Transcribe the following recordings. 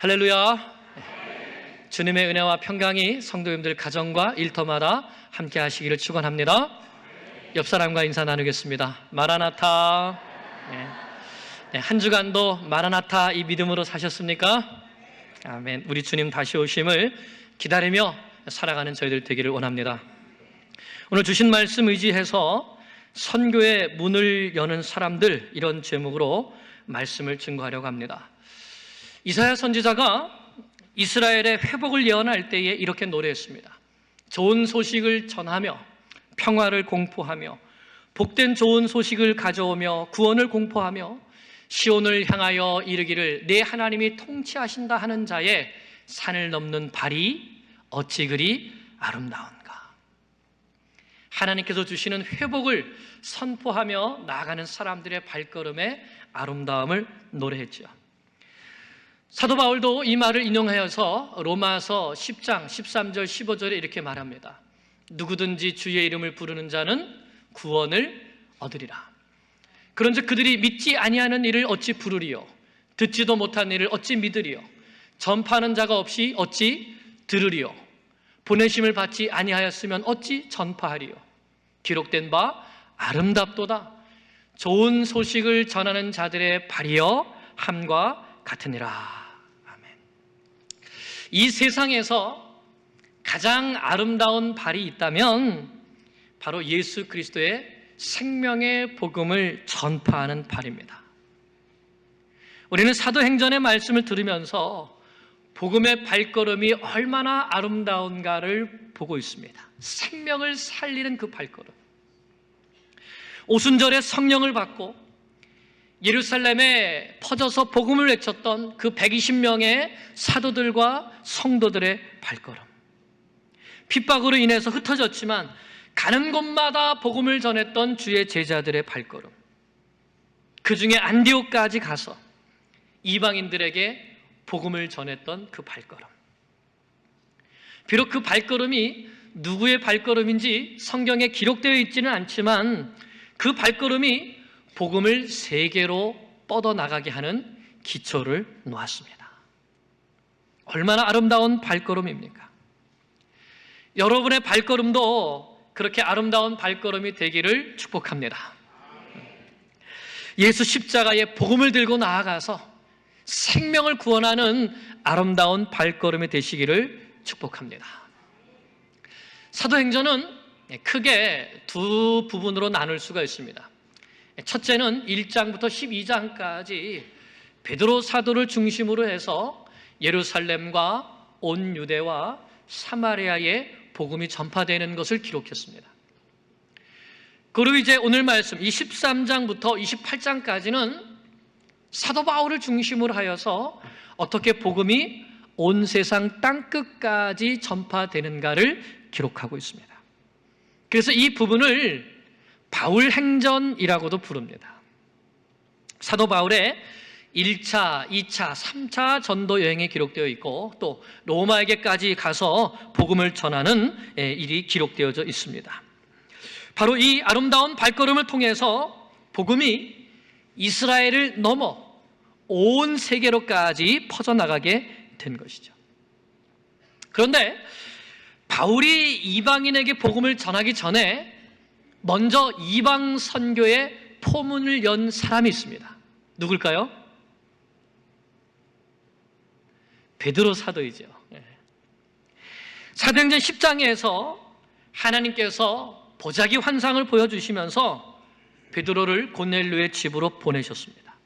할렐루야. 주님의 은혜와 평강이 성도님들 가정과 일터마다 함께 하시기를 축원합니다. 옆 사람과 인사 나누겠습니다. 마라나타. 한 주간도 마라나타 이 믿음으로 사셨습니까? 아멘. 우리 주님 다시 오심을 기다리며 살아가는 저희들 되기를 원합니다. 오늘 주신 말씀 의지해서 선교의 문을 여는 사람들, 이런 제목으로 말씀을 증거하려고 합니다. 이사야 선지자가 이스라엘의 회복을 예언할 때에 이렇게 노래했습니다. 좋은 소식을 전하며 평화를 공포하며 복된 좋은 소식을 가져오며 구원을 공포하며 시온을 향하여 이르기를 내 하나님이 통치하신다 하는 자의 산을 넘는 발이 어찌 그리 아름다운가. 하나님께서 주시는 회복을 선포하며 나아가는 사람들의 발걸음의 아름다움을 노래했죠. 사도 바울도 이 말을 인용하여서 로마서 10장 13절 15절에 이렇게 말합니다. 누구든지 주의 이름을 부르는 자는 구원을 얻으리라. 그런즉 그들이 믿지 아니하는 일을 어찌 부르리요? 듣지도 못한 일을 어찌 믿으리요? 전파하는 자가 없이 어찌 들으리요? 보내심을 받지 아니하였으면 어찌 전파하리요? 기록된 바 아름답도다. 좋은 소식을 전하는 자들의 발이여 함과 같으니라. 이 세상에서 가장 아름다운 발이 있다면 바로 예수 그리스도의 생명의 복음을 전파하는 발입니다. 우리는 사도행전의 말씀을 들으면서 복음의 발걸음이 얼마나 아름다운가를 보고 있습니다. 생명을 살리는 그 발걸음. 오순절에 성령을 받고 예루살렘에 퍼져서 복음을 외쳤던 그 120명의 사도들과 성도들의 발걸음. 핍박으로 인해서 흩어졌지만 가는 곳마다 복음을 전했던 주의 제자들의 발걸음. 그 중에 안디옥까지 가서 이방인들에게 복음을 전했던 그 발걸음. 비록 그 발걸음이 누구의 발걸음인지 성경에 기록되어 있지는 않지만 그 발걸음이 복음을 세계로 뻗어나가게 하는 기초를 놓았습니다. 얼마나 아름다운 발걸음입니까? 여러분의 발걸음도 그렇게 아름다운 발걸음이 되기를 축복합니다. 예수 십자가의 복음을 들고 나아가서 생명을 구원하는 아름다운 발걸음이 되시기를 축복합니다. 사도행전은 크게 두 부분으로 나눌 수가 있습니다. 첫째는 1장부터 12장까지 베드로 사도를 중심으로 해서 예루살렘과 온 유대와 사마리아에 복음이 전파되는 것을 기록했습니다. 그리고 이제 오늘 말씀 23장부터 28장까지는 사도 바울을 중심으로 하여서 어떻게 복음이 온 세상 땅끝까지 전파되는가를 기록하고 있습니다. 그래서 이 부분을 바울 행전이라고도 부릅니다. 사도 바울의 1차, 2차, 3차 전도 여행이 기록되어 있고 또 로마에게까지 가서 복음을 전하는 일이 기록되어져 있습니다. 바로 이 아름다운 발걸음을 통해서 복음이 이스라엘을 넘어 온 세계로까지 퍼져나가게 된 것이죠. 그런데 바울이 이방인에게 복음을 전하기 전에 먼저 이방 선교의 포문을 연 사람이 있습니다. 누굴까요? 베드로 사도이죠. 사도행전 10장에서 하나님께서 보자기 환상을 보여주시면서 베드로를 고넬료의 집으로 보내셨습니다.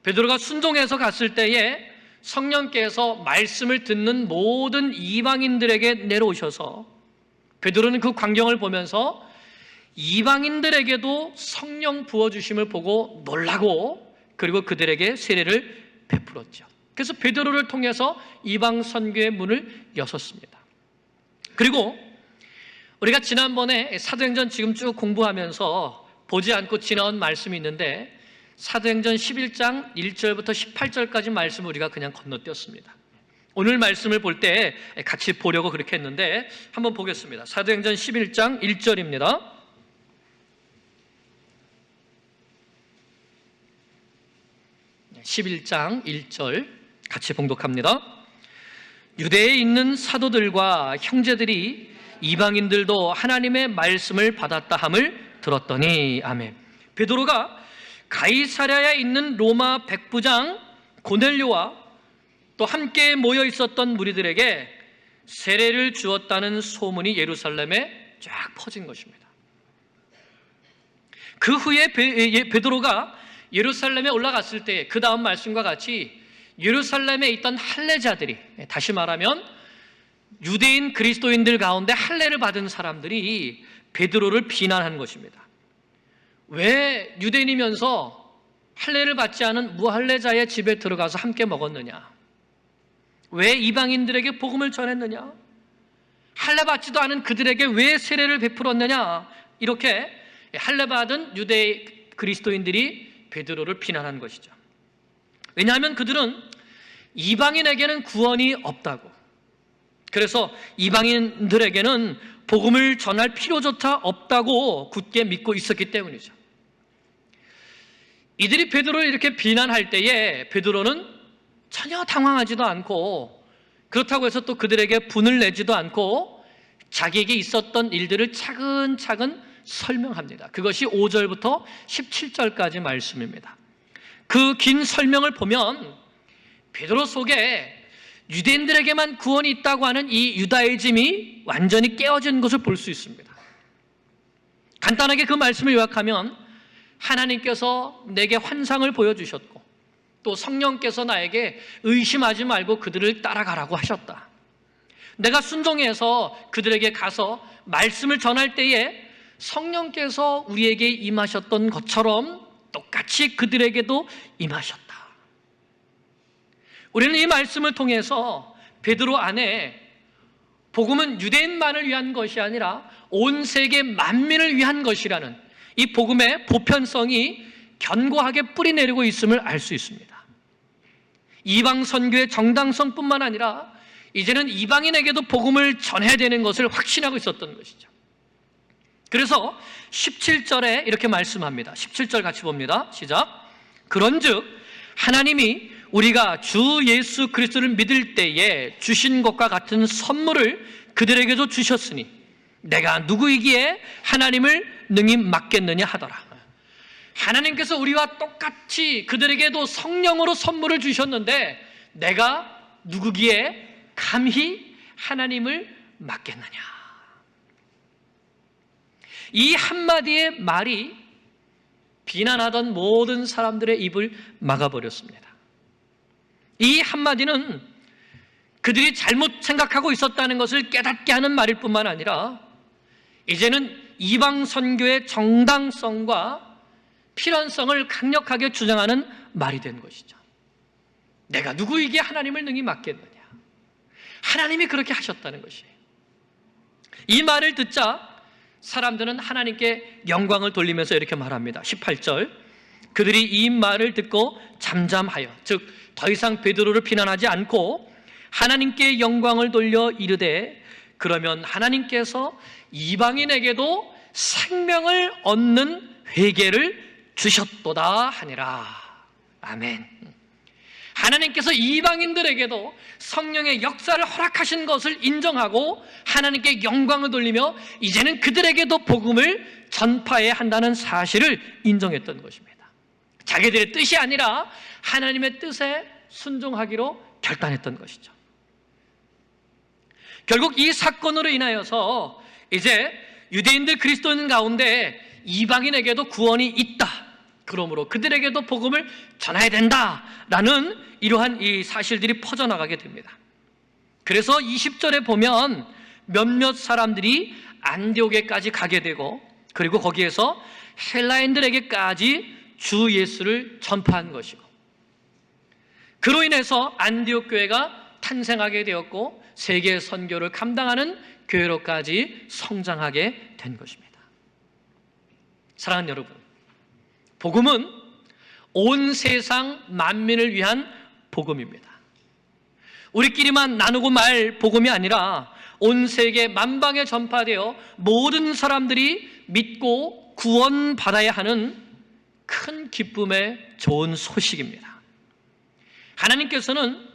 베드로가 순종해서 갔을 때에 성령께서 말씀을 듣는 모든 이방인들에게 내려오셔서 베드로는 그 광경을 보면서 이방인들에게도 성령 부어주심을 보고 놀라고 그리고 그들에게 세례를 베풀었죠. 그래서 베드로를 통해서 이방 선교의 문을 여셨습니다. 그리고 우리가 지난번에 사도행전 지금 쭉 공부하면서 보지 않고 지나온 말씀이 있는데 사도행전 11장 1절부터 18절까지 말씀을 우리가 그냥 건너뛰었습니다. 오늘 말씀을 볼 때 같이 보려고 그렇게 했는데 한번 보겠습니다. 사도행전 11장 1절입니다. 11장 1절 같이 봉독합니다. 유대에 있는 사도들과 형제들이 이방인들도 하나님의 말씀을 받았다 함을 들었더니. 아멘. 베드로가 가이사랴에 있는 로마 백부장 고넬료와 또 함께 모여 있었던 무리들에게 세례를 주었다는 소문이 예루살렘에 쫙 퍼진 것입니다. 그 후에 베드로가 예루살렘에 올라갔을 때 그 다음 말씀과 같이 예루살렘에 있던 할례자들이, 다시 말하면 유대인 그리스도인들 가운데 할례를 받은 사람들이 베드로를 비난한 것입니다. 왜 유대인이면서 할례를 받지 않은 무할례자의 집에 들어가서 함께 먹었느냐? 왜 이방인들에게 복음을 전했느냐? 할례 받지도 않은 그들에게 왜 세례를 베풀었느냐? 이렇게 할례 받은 유대 그리스도인들이 베드로를 비난한 것이죠. 왜냐하면 그들은 이방인에게는 구원이 없다고, 그래서 이방인들에게는 복음을 전할 필요조차 없다고 굳게 믿고 있었기 때문이죠. 이들이 베드로를 이렇게 비난할 때에 베드로는 전혀 당황하지도 않고, 그렇다고 해서 또 그들에게 분을 내지도 않고 자기에게 있었던 일들을 차근차근 설명합니다. 그것이 5절부터 17절까지 말씀입니다. 그 긴 설명을 보면 베드로 속에 유대인들에게만 구원이 있다고 하는 이 유다이즘이 완전히 깨어진 것을 볼 수 있습니다. 간단하게 그 말씀을 요약하면, 하나님께서 내게 환상을 보여주셨고 또 성령께서 나에게 의심하지 말고 그들을 따라가라고 하셨다. 내가 순종해서 그들에게 가서 말씀을 전할 때에 성령께서 우리에게 임하셨던 것처럼 똑같이 그들에게도 임하셨다. 우리는 이 말씀을 통해서 베드로 안에 복음은 유대인만을 위한 것이 아니라 온 세계 만민을 위한 것이라는 이 복음의 보편성이 견고하게 뿌리내리고 있음을 알 수 있습니다. 이방 선교의 정당성뿐만 아니라 이제는 이방인에게도 복음을 전해야 되는 것을 확신하고 있었던 것이죠. 그래서 17절에 이렇게 말씀합니다. 17절 같이 봅니다. 시작. 그런즉 하나님이 우리가 주 예수 그리스도를 믿을 때에 주신 것과 같은 선물을 그들에게도 주셨으니 내가 누구이기에 하나님을 능히 맡겠느냐 하더라. 하나님께서 우리와 똑같이 그들에게도 성령으로 선물을 주셨는데 내가 누구기에 감히 하나님을 맡겠느냐. 이 한마디의 말이 비난하던 모든 사람들의 입을 막아버렸습니다. 이 한마디는 그들이 잘못 생각하고 있었다는 것을 깨닫게 하는 말일 뿐만 아니라 이제는 이방 선교의 정당성과 필연성을 강력하게 주장하는 말이 된 것이죠. 내가 누구에게 하나님을 능히 맡겠느냐. 하나님이 그렇게 하셨다는 것이에요. 이 말을 듣자 사람들은 하나님께 영광을 돌리면서 이렇게 말합니다. 18절. 그들이 이 말을 듣고 잠잠하여, 즉 더 이상 베드로를 비난하지 않고 하나님께 영광을 돌려 이르되 그러면 하나님께서 이방인에게도 생명을 얻는 회개를 주셨도다 하니라. 아멘. 하나님께서 이방인들에게도 성령의 역사를 허락하신 것을 인정하고 하나님께 영광을 돌리며 이제는 그들에게도 복음을 전파해야 한다는 사실을 인정했던 것입니다. 자기들의 뜻이 아니라 하나님의 뜻에 순종하기로 결단했던 것이죠. 결국 이 사건으로 인하여서 이제 유대인들 그리스도인 가운데 이방인에게도 구원이 있다. 그러므로 그들에게도 복음을 전해야 된다라는 이러한 이 사실들이 퍼져나가게 됩니다. 그래서 20절에 보면 몇몇 사람들이 안디옥에까지 가게 되고 그리고 거기에서 헬라인들에게까지 주 예수를 전파한 것이고 그로 인해서 안디옥 교회가 탄생하게 되었고 세계 선교를 감당하는 교회로까지 성장하게 된 것입니다. 사랑하는 여러분, 복음은 온 세상 만민을 위한 복음입니다. 우리끼리만 나누고 말 복음이 아니라 온 세계 만방에 전파되어 모든 사람들이 믿고 구원받아야 하는 큰 기쁨의 좋은 소식입니다. 하나님께서는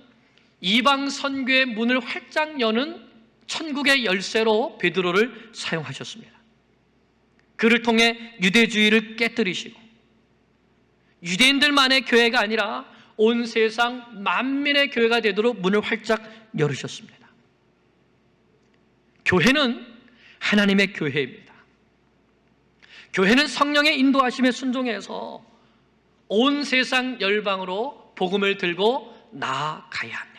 이방 선교의 문을 활짝 여는 천국의 열쇠로 베드로를 사용하셨습니다. 그를 통해 유대주의를 깨뜨리시고 유대인들만의 교회가 아니라 온 세상 만민의 교회가 되도록 문을 활짝 열으셨습니다. 교회는 하나님의 교회입니다. 교회는 성령의 인도하심에 순종해서 온 세상 열방으로 복음을 들고 나아가야 합니다.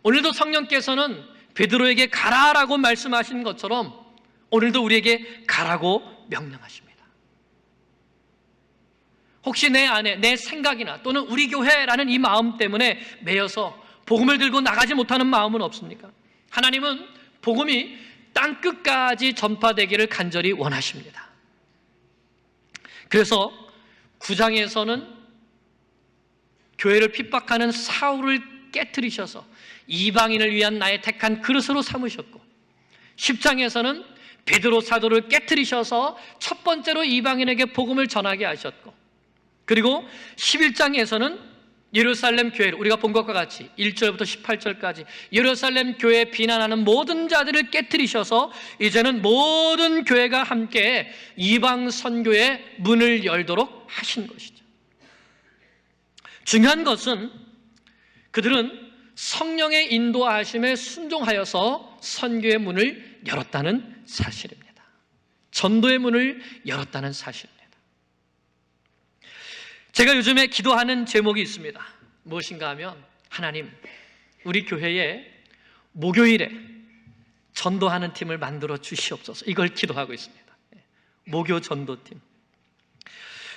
오늘도 성령께서는 베드로에게 가라라고 말씀하신 것처럼 오늘도 우리에게 가라고 명령하십니다. 혹시 내 안에 내 생각이나 또는 우리 교회라는 이 마음 때문에 매여서 복음을 들고 나가지 못하는 마음은 없습니까? 하나님은 복음이 땅끝까지 전파되기를 간절히 원하십니다. 그래서 9장에서는 교회를 핍박하는 사울을 깨뜨리셔서 이방인을 위한 나의 택한 그릇으로 삼으셨고 10장에서는 베드로 사도를 깨뜨리셔서 첫 번째로 이방인에게 복음을 전하게 하셨고, 그리고 11장에서는 예루살렘 교회를 우리가 본 것과 같이 1절부터 18절까지 예루살렘 교회에 비난하는 모든 자들을 깨뜨리셔서 이제는 모든 교회가 함께 이방 선교의 문을 열도록 하신 것이죠. 중요한 것은 그들은 성령의 인도하심에 순종하여서 선교의 문을 열었다는 사실입니다. 전도의 문을 열었다는 사실입니다. 제가 요즘에 기도하는 제목이 있습니다. 무엇인가 하면, 하나님, 우리 교회에 목요일에 전도하는 팀을 만들어 주시옵소서. 이걸 기도하고 있습니다. 목요 전도팀.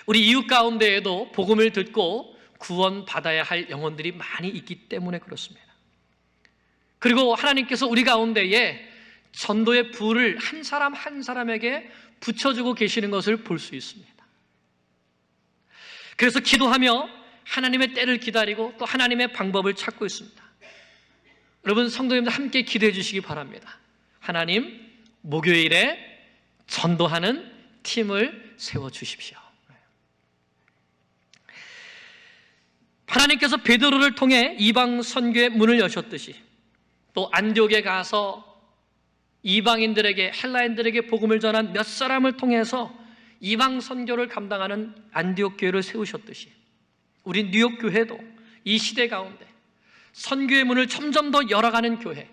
우리 이웃 가운데에도 복음을 듣고 구원받아야 할 영혼들이 많이 있기 때문에 그렇습니다. 그리고 하나님께서 우리 가운데에 전도의 불을 한 사람 한 사람에게 붙여주고 계시는 것을 볼 수 있습니다. 그래서 기도하며 하나님의 때를 기다리고 또 하나님의 방법을 찾고 있습니다. 여러분 성도님들 함께 기도해 주시기 바랍니다. 하나님, 목요일에 전도하는 팀을 세워주십시오. 하나님께서 베드로를 통해 이방 선교의 문을 여셨듯이 또 안디옥에 가서 이방인들에게, 헬라인들에게 복음을 전한 몇 사람을 통해서 이방 선교를 감당하는 안디옥 교회를 세우셨듯이 우리 뉴욕 교회도 이 시대 가운데 선교의 문을 점점 더 열어가는 교회,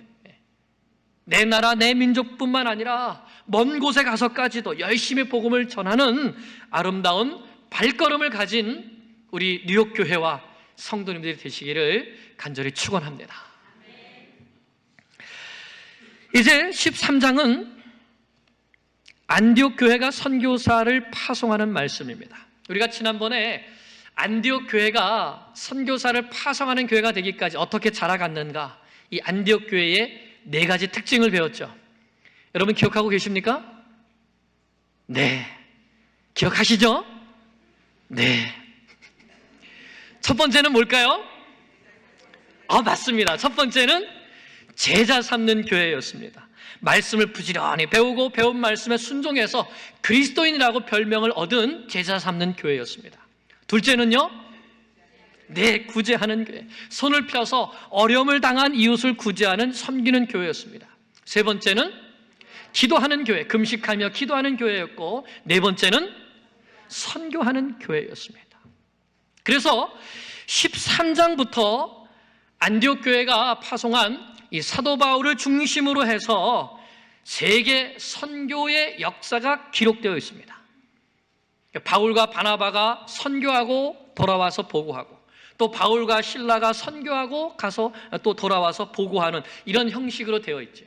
내 나라 내 민족뿐만 아니라 먼 곳에 가서까지도 열심히 복음을 전하는 아름다운 발걸음을 가진 우리 뉴욕 교회와 성도님들이 되시기를 간절히 축원합니다. 이제 13장은 안디옥 교회가 선교사를 파송하는 말씀입니다. 우리가 지난번에 안디옥 교회가 선교사를 파송하는 교회가 되기까지 어떻게 자라갔는가, 이 안디옥 교회의 4가지 특징을 배웠죠. 여러분 기억하고 계십니까? 네. 기억하시죠? 네. 첫 번째는 뭘까요? 맞습니다. 첫 번째는 제자 삼는 교회였습니다. 말씀을 부지런히 배우고 배운 말씀에 순종해서 그리스도인이라고 별명을 얻은 제자 삼는 교회였습니다. 둘째는요? 네, 구제하는 교회. 손을 펴서 어려움을 당한 이웃을 구제하는 섬기는 교회였습니다. 세 번째는 기도하는 교회, 금식하며 기도하는 교회였고, 네 번째는 선교하는 교회였습니다. 그래서 13장부터 안디옥 교회가 파송한 이 사도 바울을 중심으로 해서 세계 선교의 역사가 기록되어 있습니다. 바울과 바나바가 선교하고 돌아와서 보고하고, 또 바울과 실라가 선교하고 가서 또 돌아와서 보고하는 이런 형식으로 되어 있죠.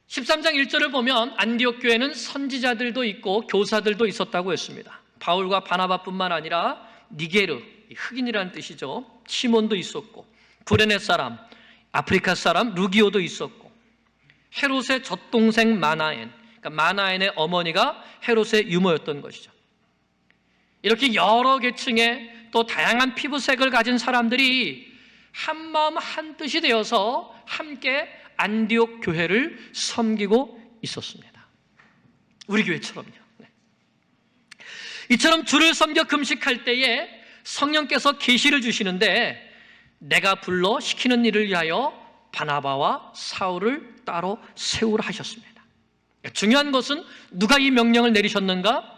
13장 1절을 보면 안디옥 교회는 선지자들도 있고 교사들도 있었다고 했습니다. 바울과 바나바뿐만 아니라 니게르, 흑인이라는 뜻이죠. 시몬도 있었고, 구레네 사람, 아프리카 사람 루기오도 있었고, 헤롯의 젖동생 마나엔, 그러니까 마나엔의 어머니가 헤롯의 유모였던 것이죠. 이렇게 여러 계층의 또 다양한 피부색을 가진 사람들이 한마음 한뜻이 되어서 함께 안디옥 교회를 섬기고 있었습니다. 우리 교회처럼요. 이처럼 주를 섬겨 금식할 때에 성령께서 계시를 주시는데 내가 불러 시키는 일을 위하여 바나바와 사울을 따로 세우라 하셨습니다. 중요한 것은 누가 이 명령을 내리셨는가?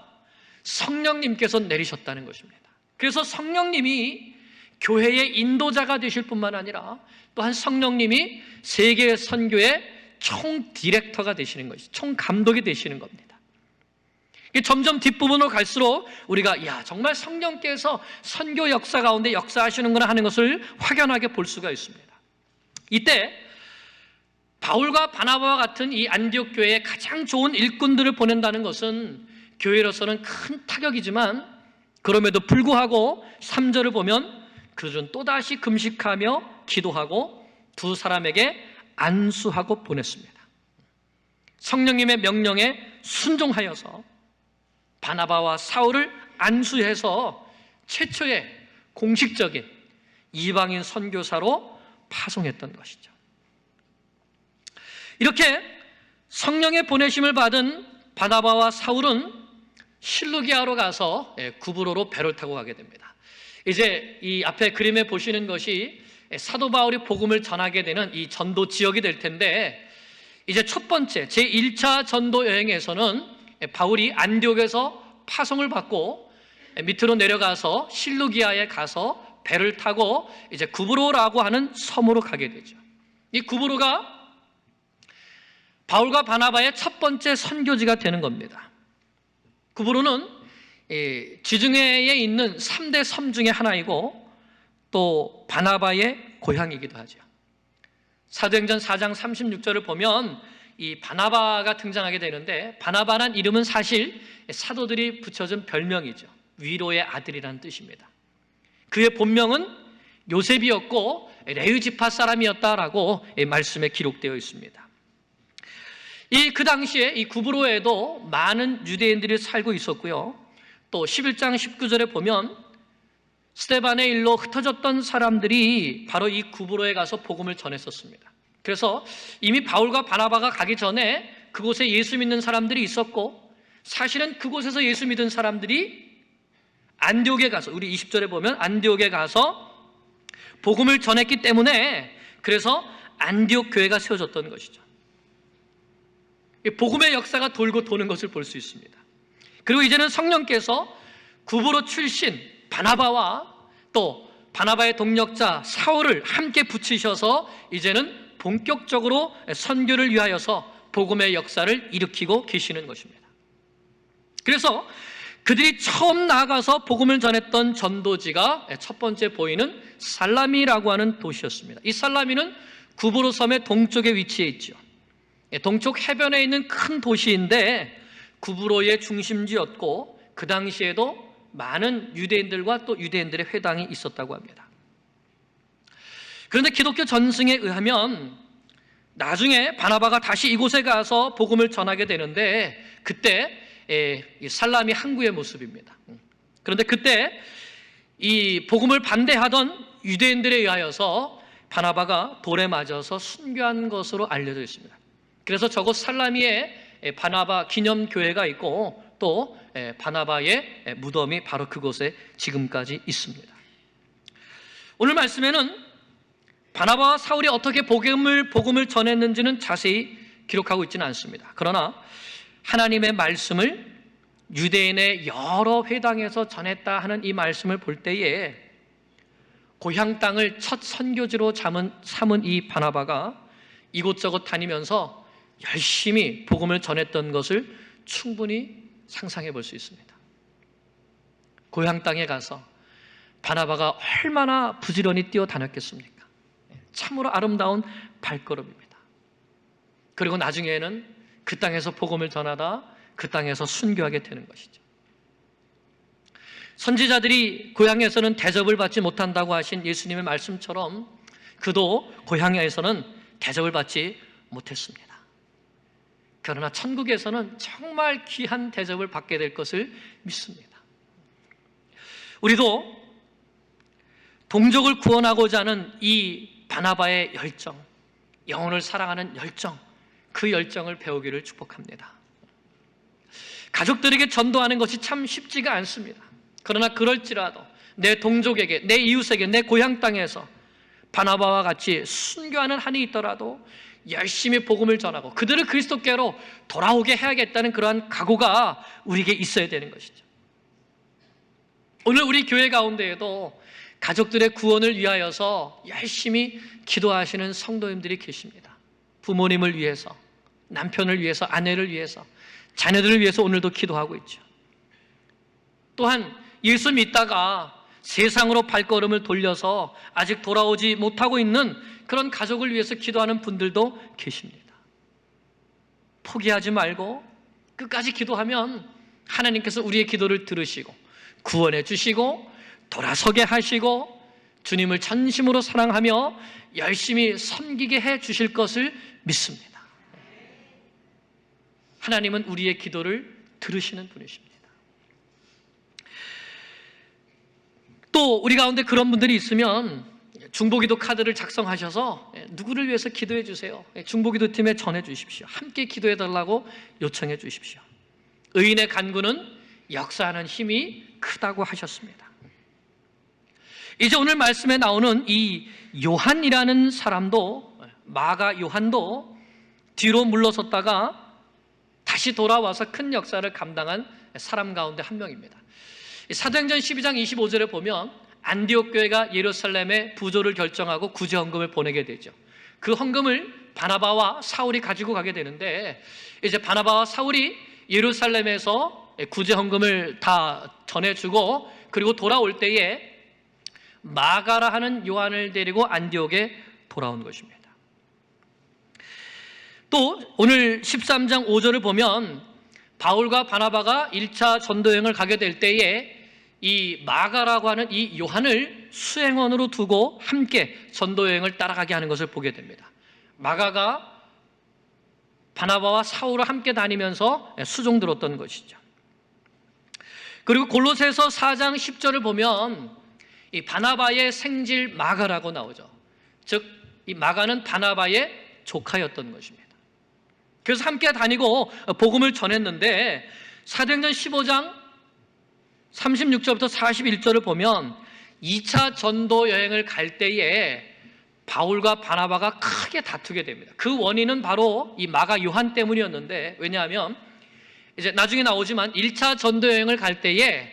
성령님께서 내리셨다는 것입니다. 그래서 성령님이 교회의 인도자가 되실 뿐만 아니라 또한 성령님이 세계 선교의 총 디렉터가 되시는 것이, 총 감독이 되시는 겁니다. 점점 뒷부분으로 갈수록 우리가 정말 성령께서 선교 역사 가운데 역사하시는구나 하는 것을 확연하게 볼 수가 있습니다. 이때 바울과 바나바와 같은 이 안디옥 교회에 가장 좋은 일꾼들을 보낸다는 것은 교회로서는 큰 타격이지만, 그럼에도 불구하고 3절을 보면 그들은 또다시 금식하며 기도하고 두 사람에게 안수하고 보냈습니다. 성령님의 명령에 순종하여서 바나바와 사울을 안수해서 최초의 공식적인 이방인 선교사로 파송했던 것이죠. 이렇게 성령의 보내심을 받은 바나바와 사울은 실루기아로 가서 구브로로 배를 타고 가게 됩니다. 이제 이 앞에 그림에 보시는 것이 사도 바울이 복음을 전하게 되는 이 전도 지역이 될 텐데, 이제 첫 번째 제1차 전도 여행에서는 바울이 안디옥에서 파송을 받고 밑으로 내려가서 실루기아에 가서 배를 타고 이제 구브로라고 하는 섬으로 가게 되죠. 이 구브로가 바울과 바나바의 첫 번째 선교지가 되는 겁니다. 구브로는 지중해에 있는 3대 섬 중에 하나이고 또 바나바의 고향이기도 하죠. 사도행전 4장 36절을 보면 이 바나바가 등장하게 되는데, 바나바란 이름은 사실 사도들이 붙여준 별명이죠. 위로의 아들이라는 뜻입니다. 그의 본명은 요셉이었고 레위 지파 사람이었다라고 말씀에 기록되어 있습니다. 그 당시에 이 구브로에도 많은 유대인들이 살고 있었고요. 또 11장 19절에 보면 스데반의 일로 흩어졌던 사람들이 바로 이 구브로에 가서 복음을 전했었습니다. 그래서 이미 바울과 바나바가 가기 전에 그곳에 예수 믿는 사람들이 있었고, 사실은 그곳에서 예수 믿은 사람들이 안디옥에 가서, 우리 20절에 보면 안디옥에 가서 복음을 전했기 때문에 그래서 안디옥 교회가 세워졌던 것이죠. 복음의 역사가 돌고 도는 것을 볼 수 있습니다. 그리고 이제는 성령께서 구브로 출신 바나바와 또 바나바의 동력자 사울을 함께 붙이셔서 이제는 본격적으로 선교를 위하여서 복음의 역사를 일으키고 계시는 것입니다. 그래서 그들이 처음 나아가서 복음을 전했던 전도지가 첫 번째 보이는 살라미라고 하는 도시였습니다. 이 살라미는 구브로 섬의 동쪽에 위치해 있죠. 동쪽 해변에 있는 큰 도시인데 구브로의 중심지였고, 그 당시에도 많은 유대인들과 또 유대인들의 회당이 있었다고 합니다. 그런데 기독교 전승에 의하면 나중에 바나바가 다시 이곳에 가서 복음을 전하게 되는데, 그때 살라미 항구의 모습입니다. 그런데 그때 이 복음을 반대하던 유대인들에 의하여서 바나바가 돌에 맞아서 순교한 것으로 알려져 있습니다. 그래서 저곳 살라미에 바나바 기념교회가 있고 또 바나바의 무덤이 바로 그곳에 지금까지 있습니다. 오늘 말씀에는 바나바와 사울이 어떻게 복음을 전했는지는 자세히 기록하고 있지는 않습니다. 그러나 하나님의 말씀을 유대인의 여러 회당에서 전했다 하는 이 말씀을 볼 때에 고향 땅을 첫 선교지로 삼은 이 바나바가 이곳저곳 다니면서 열심히 복음을 전했던 것을 충분히 상상해 볼 수 있습니다. 고향 땅에 가서 바나바가 얼마나 부지런히 뛰어다녔겠습니까? 참으로 아름다운 발걸음입니다. 그리고 나중에는 그 땅에서 복음을 전하다 그 땅에서 순교하게 되는 것이죠. 선지자들이 고향에서는 대접을 받지 못한다고 하신 예수님의 말씀처럼 그도 고향에서는 대접을 받지 못했습니다. 그러나 천국에서는 정말 귀한 대접을 받게 될 것을 믿습니다. 우리도 동족을 구원하고자 하는 이 바나바의 열정, 영혼을 사랑하는 열정, 그 열정을 배우기를 축복합니다. 가족들에게 전도하는 것이 참 쉽지가 않습니다. 그러나 그럴지라도 내 동족에게, 내 이웃에게, 내 고향 땅에서 바나바와 같이 순교하는 한이 있더라도 열심히 복음을 전하고 그들을 그리스도께로 돌아오게 해야겠다는 그러한 각오가 우리에게 있어야 되는 것이죠. 오늘 우리 교회 가운데에도 가족들의 구원을 위하여서 열심히 기도하시는 성도님들이 계십니다. 부모님을 위해서, 남편을 위해서, 아내를 위해서, 자녀들을 위해서 오늘도 기도하고 있죠. 또한 예수 믿다가 세상으로 발걸음을 돌려서 아직 돌아오지 못하고 있는 그런 가족을 위해서 기도하는 분들도 계십니다. 포기하지 말고 끝까지 기도하면 하나님께서 우리의 기도를 들으시고 구원해 주시고 돌아서게 하시고 주님을 전심으로 사랑하며 열심히 섬기게 해 주실 것을 믿습니다. 하나님은 우리의 기도를 들으시는 분이십니다. 또 우리 가운데 그런 분들이 있으면 중보기도 카드를 작성하셔서 누구를 위해서 기도해 주세요. 중보기도 팀에 전해 주십시오. 함께 기도해 달라고 요청해 주십시오. 의인의 간구는 역사하는 힘이 크다고 하셨습니다. 이제 오늘 말씀에 나오는 이 요한이라는 사람도, 마가 요한도 뒤로 물러섰다가 다시 돌아와서 큰 역사를 감당한 사람 가운데 한 명입니다. 사도행전 12장 25절에 보면 안디옥 교회가 예루살렘에 부조를 결정하고 구제 헌금을 보내게 되죠. 그 헌금을 바나바와 사울이 가지고 가게 되는데, 이제 바나바와 사울이 예루살렘에서 구제 헌금을 다 전해주고 그리고 돌아올 때에 마가라 하는 요한을 데리고 안디옥에 돌아온 것입니다. 또 오늘 13장 5절을 보면 바울과 바나바가 1차 전도여행을 가게 될 때에 이 마가라고 하는 이 요한을 수행원으로 두고 함께 전도여행을 따라가게 하는 것을 보게 됩니다. 마가가 바나바와 사울을 함께 다니면서 수종 들었던 것이죠. 그리고 골로새서 4장 10절을 보면 이 바나바의 생질 마가라고 나오죠. 즉 이 마가는 바나바의 조카였던 것입니다. 그래서 함께 다니고 복음을 전했는데 사도행전 15장 36절부터 41절을 보면 2차 전도 여행을 갈 때에 바울과 바나바가 크게 다투게 됩니다. 그 원인은 바로 이 마가 요한 때문이었는데, 왜냐하면 이제 나중에 나오지만 1차 전도 여행을 갈 때에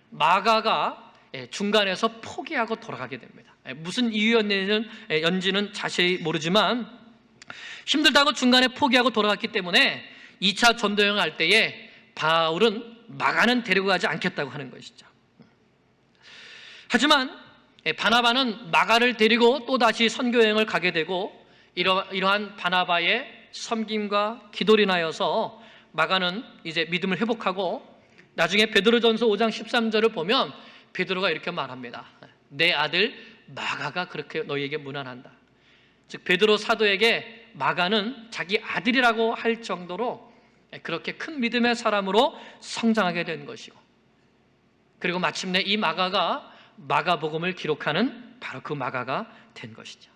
마가가 중간에서 포기하고 돌아가게 됩니다. 무슨 이유였는지는 자세히 모르지만 힘들다고 중간에 포기하고 돌아갔기 때문에 2차 전도 여행을 할 때에 바울은 마가는 데리고 가지 않겠다고 하는 것이죠. 하지만 바나바는 마가를 데리고 또다시 선교 여행을 가게 되고 이러한 바나바의 섬김과 기도로 인하여서 마가는 이제 믿음을 회복하고 나중에 베드로전서 5장 13절을 보면 베드로가 이렇게 말합니다. 내 아들 마가가 그렇게 너희에게 문안한다. 즉 베드로 사도에게 마가는 자기 아들이라고 할 정도로 그렇게 큰 믿음의 사람으로 성장하게 된 것이고, 그리고 마침내 이 마가가 마가복음을 기록하는 바로 그 마가가 된 것이죠.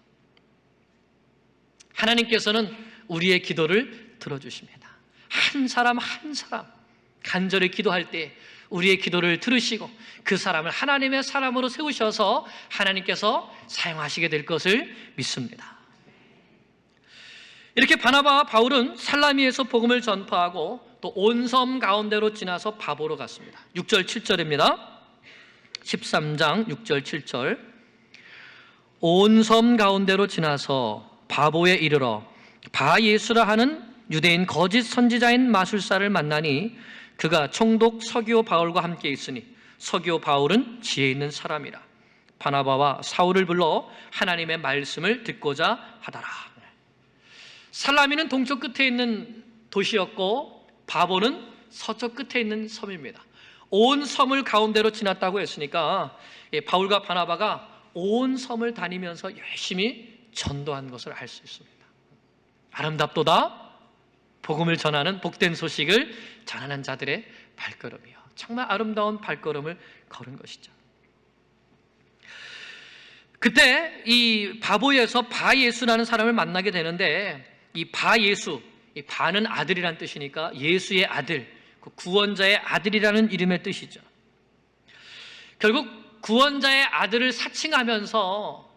하나님께서는 우리의 기도를 들어주십니다. 한 사람 한 사람 간절히 기도할 때 우리의 기도를 들으시고 그 사람을 하나님의 사람으로 세우셔서 하나님께서 사용하시게 될 것을 믿습니다. 이렇게 바나바와 바울은 살라미에서 복음을 전파하고 또 온 섬 가운데로 지나서 바보로 갔습니다. 6절 7절입니다. 13장 6절 7절. 온 섬 가운데로 지나서 바보에 이르러 바 예수라 하는 유대인 거짓 선지자인 마술사를 만나니 그가 총독 서기오 바울과 함께 있으니 서기오 바울은 지혜 있는 사람이라. 바나바와 사울을 불러 하나님의 말씀을 듣고자 하더라. 살라미는 동쪽 끝에 있는 도시였고 바보는 서쪽 끝에 있는 섬입니다. 온 섬을 가운데로 지났다고 했으니까 바울과 바나바가 온 섬을 다니면서 열심히 전도한 것을 알 수 있습니다. 아름답도다 복음을 전하는 복된 소식을 전하는 자들의 발걸음이요, 정말 아름다운 발걸음을 걸은 것이죠. 그때 이 바보에서 바 예수라는 사람을 만나게 되는데, 이 바 예수, 이 바는 아들이란 뜻이니까 예수의 아들, 그 구원자의 아들이라는 이름의 뜻이죠. 결국 구원자의 아들을 사칭하면서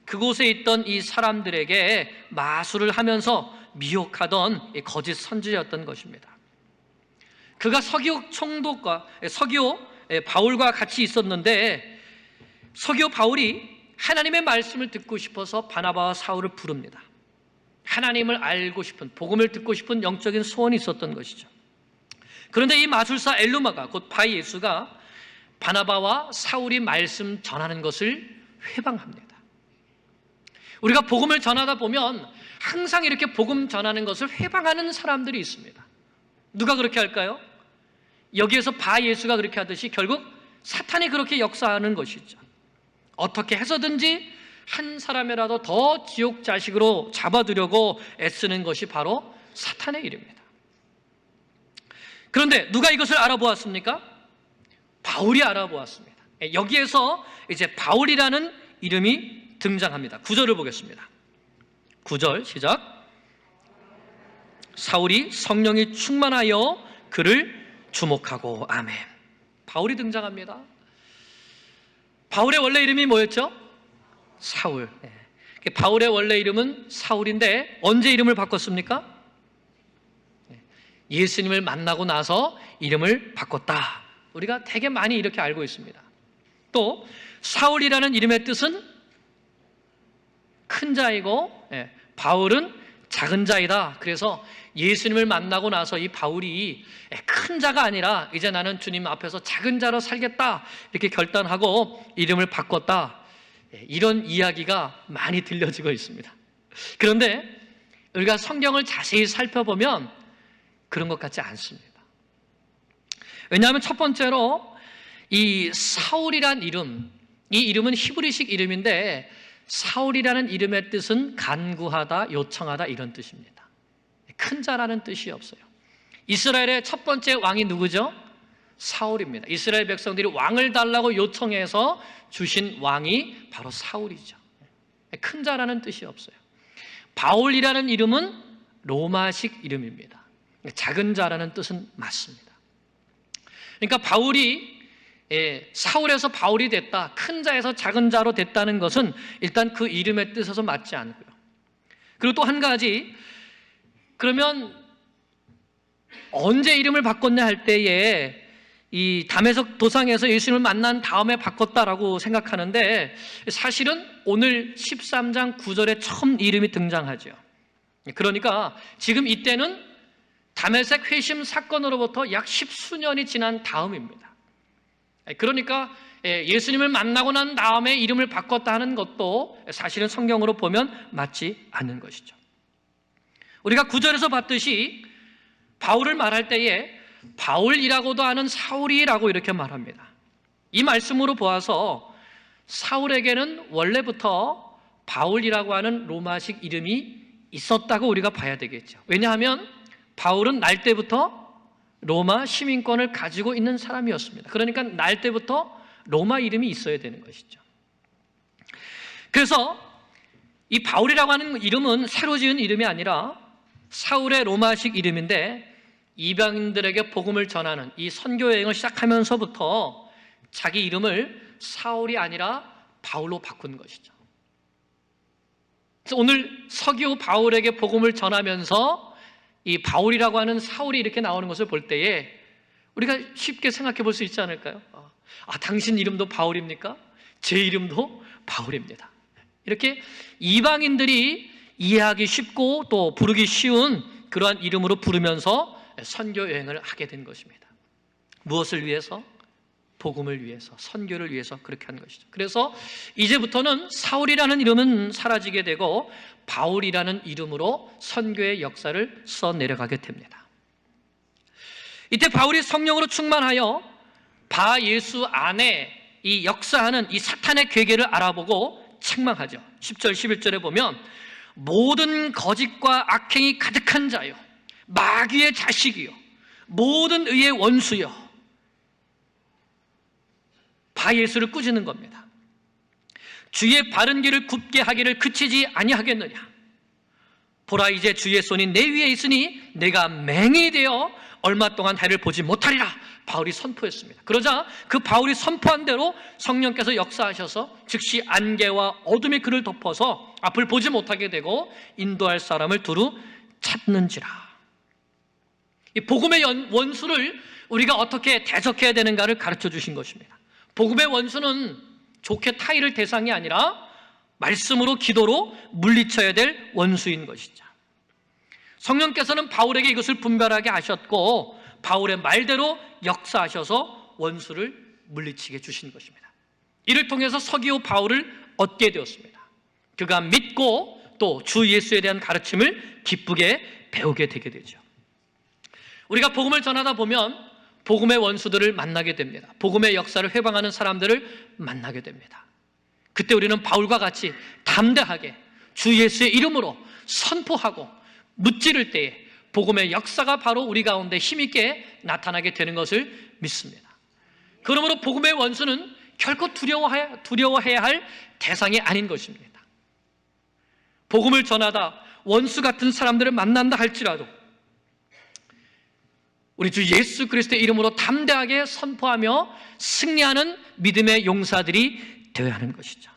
그곳에 있던 이 사람들에게 마술을 하면서 미혹하던 거짓 선지자였던 것입니다. 그가 서기오 총독과 서기오 바울과 같이 있었는데, 서기오 바울이 하나님의 말씀을 듣고 싶어서 바나바와 사울을 부릅니다. 하나님을 알고 싶은, 복음을 듣고 싶은 영적인 소원이 있었던 것이죠. 그런데 이 마술사 엘루마가, 곧 바예수가 바나바와 사울이 말씀 전하는 것을 회방합니다. 우리가 복음을 전하다 보면 항상 이렇게 복음 전하는 것을 회방하는 사람들이 있습니다. 누가 그렇게 할까요? 여기에서 바예수가 그렇게 하듯이 결국 사탄이 그렇게 역사하는 것이죠. 어떻게 해서든지 한 사람이라도 더 지옥 자식으로 잡아두려고 애쓰는 것이 바로 사탄의 일입니다. 그런데 누가 이것을 알아보았습니까? 바울이 알아보았습니다. 여기에서 이제 바울이라는 이름이 등장합니다. 9절을 보겠습니다. 9절 시작. 사울이 성령이 충만하여 그를 주목하고. 아멘. 바울이 등장합니다. 바울의 원래 이름이 뭐였죠? 사울. 바울의 원래 이름은 사울인데 언제 이름을 바꿨습니까? 예수님을 만나고 나서 이름을 바꿨다. 우리가 되게 많이 이렇게 알고 있습니다. 또 사울이라는 이름의 뜻은 큰 자이고, 바울은 작은 자이다. 그래서 예수님을 만나고 나서 이 바울이 큰 자가 아니라 이제 나는 주님 앞에서 작은 자로 살겠다, 이렇게 결단하고 이름을 바꿨다. 이런 이야기가 많이 들려지고 있습니다. 그런데 우리가 성경을 자세히 살펴보면 그런 것 같지 않습니다. 왜냐하면 첫 번째로 이 사울이란 이름, 이 이름은 히브리식 이름인데 사울이라는 이름의 뜻은 간구하다, 요청하다 이런 뜻입니다. 큰 자라는 뜻이 없어요. 이스라엘의 첫 번째 왕이 누구죠? 사울입니다. 이스라엘 백성들이 왕을 달라고 요청해서 주신 왕이 바로 사울이죠. 큰 자라는 뜻이 없어요. 바울이라는 이름은 로마식 이름입니다. 작은 자라는 뜻은 맞습니다. 그러니까 바울이 사울에서 바울이 됐다, 큰 자에서 작은 자로 됐다는 것은 일단 그 이름의 뜻에서 맞지 않고요. 그리고 또 한 가지, 그러면 언제 이름을 바꿨냐 할 때에 이 다메섹 도상에서 예수님을 만난 다음에 바꿨다라고 생각하는데, 사실은 오늘 13장 9절에 처음 이름이 등장하죠. 그러니까 지금 이때는 다메섹 회심 사건으로부터 약 10수년이 지난 다음입니다. 그러니까 예수님을 만나고 난 다음에 이름을 바꿨다 하는 것도 사실은 성경으로 보면 맞지 않는 것이죠. 우리가 9절에서 봤듯이 바울을 말할 때에 바울이라고도 하는 사울이라고 이렇게 말합니다. 이 말씀으로 보아서 사울에게는 원래부터 바울이라고 하는 로마식 이름이 있었다고 우리가 봐야 되겠죠. 왜냐하면 바울은 날 때부터 로마 시민권을 가지고 있는 사람이었습니다. 그러니까 날 때부터 로마 이름이 있어야 되는 것이죠. 그래서 이 바울이라고 하는 이름은 새로 지은 이름이 아니라 사울의 로마식 이름인데, 이방인들에게 복음을 전하는 이 선교 여행을 시작하면서부터 자기 이름을 사울이 아니라 바울로 바꾼 것이죠. 그래서 오늘 서기오 바울에게 복음을 전하면서 이 바울이라고 하는 사울이 이렇게 나오는 것을 볼 때에 우리가 쉽게 생각해 볼 수 있지 않을까요? 당신 이름도 바울입니까? 제 이름도 바울입니다. 이렇게 이방인들이 이해하기 쉽고 또 부르기 쉬운 그러한 이름으로 부르면서 선교 여행을 하게 된 것입니다. 무엇을 위해서? 복음을 위해서, 선교를 위해서 그렇게 한 것이죠. 그래서 이제부터는 사울이라는 이름은 사라지게 되고 바울이라는 이름으로 선교의 역사를 써내려가게 됩니다. 이때 바울이 성령으로 충만하여 바예수 안에 이 역사하는 이 사탄의 괴계를 알아보고 책망하죠. 10절 11절에 보면 모든 거짓과 악행이 가득한 자요, 마귀의 자식이요, 모든 의의 원수요. 바예수를 꾸짖는 겁니다. 주의 바른 길을 굽게 하기를 그치지 아니하겠느냐. 보라, 이제 주의 손이 내 위에 있으니 내가 맹인이 되어 얼마 동안 해를 보지 못하리라. 바울이 선포했습니다. 그러자 그 바울이 선포한 대로 성령께서 역사하셔서 즉시 안개와 어둠이 그를 덮어서 앞을 보지 못하게 되고 인도할 사람을 두루 찾는지라. 이 복음의 원수를 우리가 어떻게 대적해야 되는가를 가르쳐 주신 것입니다. 복음의 원수는 좋게 타이를 대상이 아니라 말씀으로 기도로 물리쳐야 될 원수인 것이죠. 성령께서는 바울에게 이것을 분별하게 하셨고 바울의 말대로 역사하셔서 원수를 물리치게 주신 것입니다. 이를 통해서 서기오 바울을 얻게 되었습니다. 그가 믿고 또 주 예수에 대한 가르침을 기쁘게 배우게 되게 되죠. 우리가 복음을 전하다 보면 복음의 원수들을 만나게 됩니다. 복음의 역사를 회방하는 사람들을 만나게 됩니다. 그때 우리는 바울과 같이 담대하게 주 예수의 이름으로 선포하고 무찌를 때에 복음의 역사가 바로 우리 가운데 힘있게 나타나게 되는 것을 믿습니다. 그러므로 복음의 원수는 결코 두려워해야 할 대상이 아닌 것입니다. 복음을 전하다 원수 같은 사람들을 만난다 할지라도 우리 주 예수 그리스도의 이름으로 담대하게 선포하며 승리하는 믿음의 용사들이 되어야 하는 것이죠.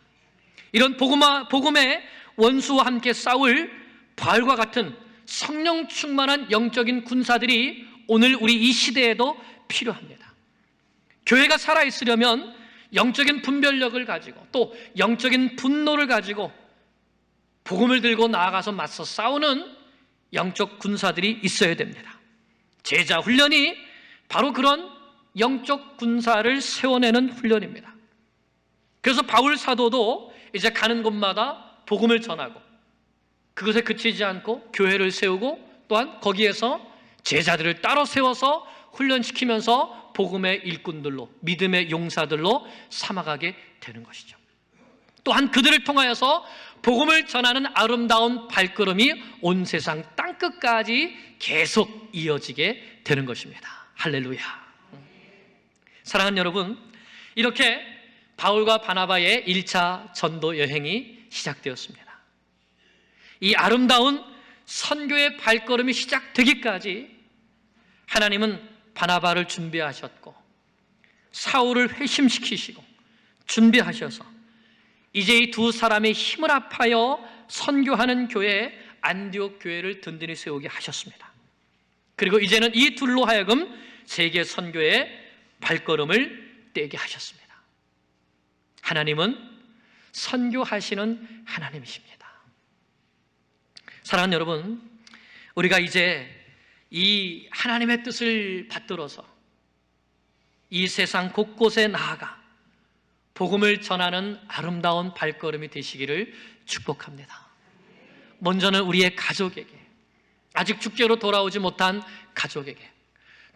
이런 복음의 원수와 함께 싸울 바울과 같은 성령 충만한 영적인 군사들이 오늘 우리 이 시대에도 필요합니다. 교회가 살아있으려면 영적인 분별력을 가지고 또 영적인 분노를 가지고 복음을 들고 나아가서 맞서 싸우는 영적 군사들이 있어야 됩니다. 제자 훈련이 바로 그런 영적 군사를 세워내는 훈련입니다. 그래서 바울 사도도 이제 가는 곳마다 복음을 전하고 그것에 그치지 않고 교회를 세우고 또한 거기에서 제자들을 따로 세워서 훈련시키면서 복음의 일꾼들로 믿음의 용사들로 삼아가게 되는 것이죠. 또한 그들을 통하여서 복음을 전하는 아름다운 발걸음이 온 세상 땅끝까지 계속 이어지게 되는 것입니다. 할렐루야. 사랑하는 여러분, 이렇게 바울과 바나바의 1차 전도 여행이 시작되었습니다. 이 아름다운 선교의 발걸음이 시작되기까지 하나님은 바나바를 준비하셨고 사울을 회심시키시고 준비하셔서 이제 이 두 사람의 힘을 합하여 선교하는 교회 안디옥 교회를 든든히 세우게 하셨습니다. 그리고 이제는 이 둘로 하여금 세계 선교의 발걸음을 떼게 하셨습니다. 하나님은 선교하시는 하나님이십니다. 사랑하는 여러분, 우리가 이제 이 하나님의 뜻을 받들어서 이 세상 곳곳에 나아가 복음을 전하는 아름다운 발걸음이 되시기를 축복합니다. 먼저는 우리의 가족에게, 아직 주께로 돌아오지 못한 가족에게,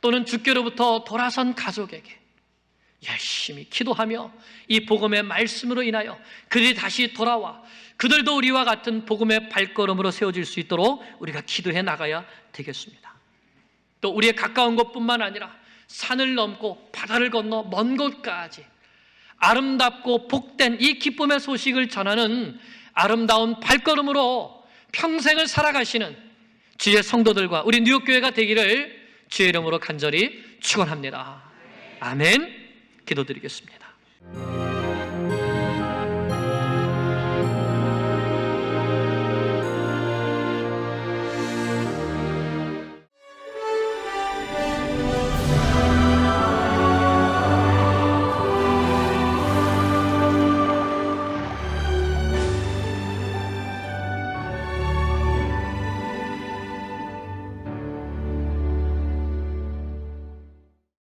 또는 주께로부터 돌아선 가족에게 열심히 기도하며 이 복음의 말씀으로 인하여 그들이 다시 돌아와 그들도 우리와 같은 복음의 발걸음으로 세워질 수 있도록 우리가 기도해 나가야 되겠습니다. 또 우리의 가까운 곳뿐만 아니라 산을 넘고 바다를 건너 먼 곳까지 아름답고 복된 이 기쁨의 소식을 전하는 아름다운 발걸음으로 평생을 살아가시는 주의 성도들과 우리 뉴욕교회가 되기를 주의 이름으로 간절히 축원합니다. 아멘. 기도드리겠습니다.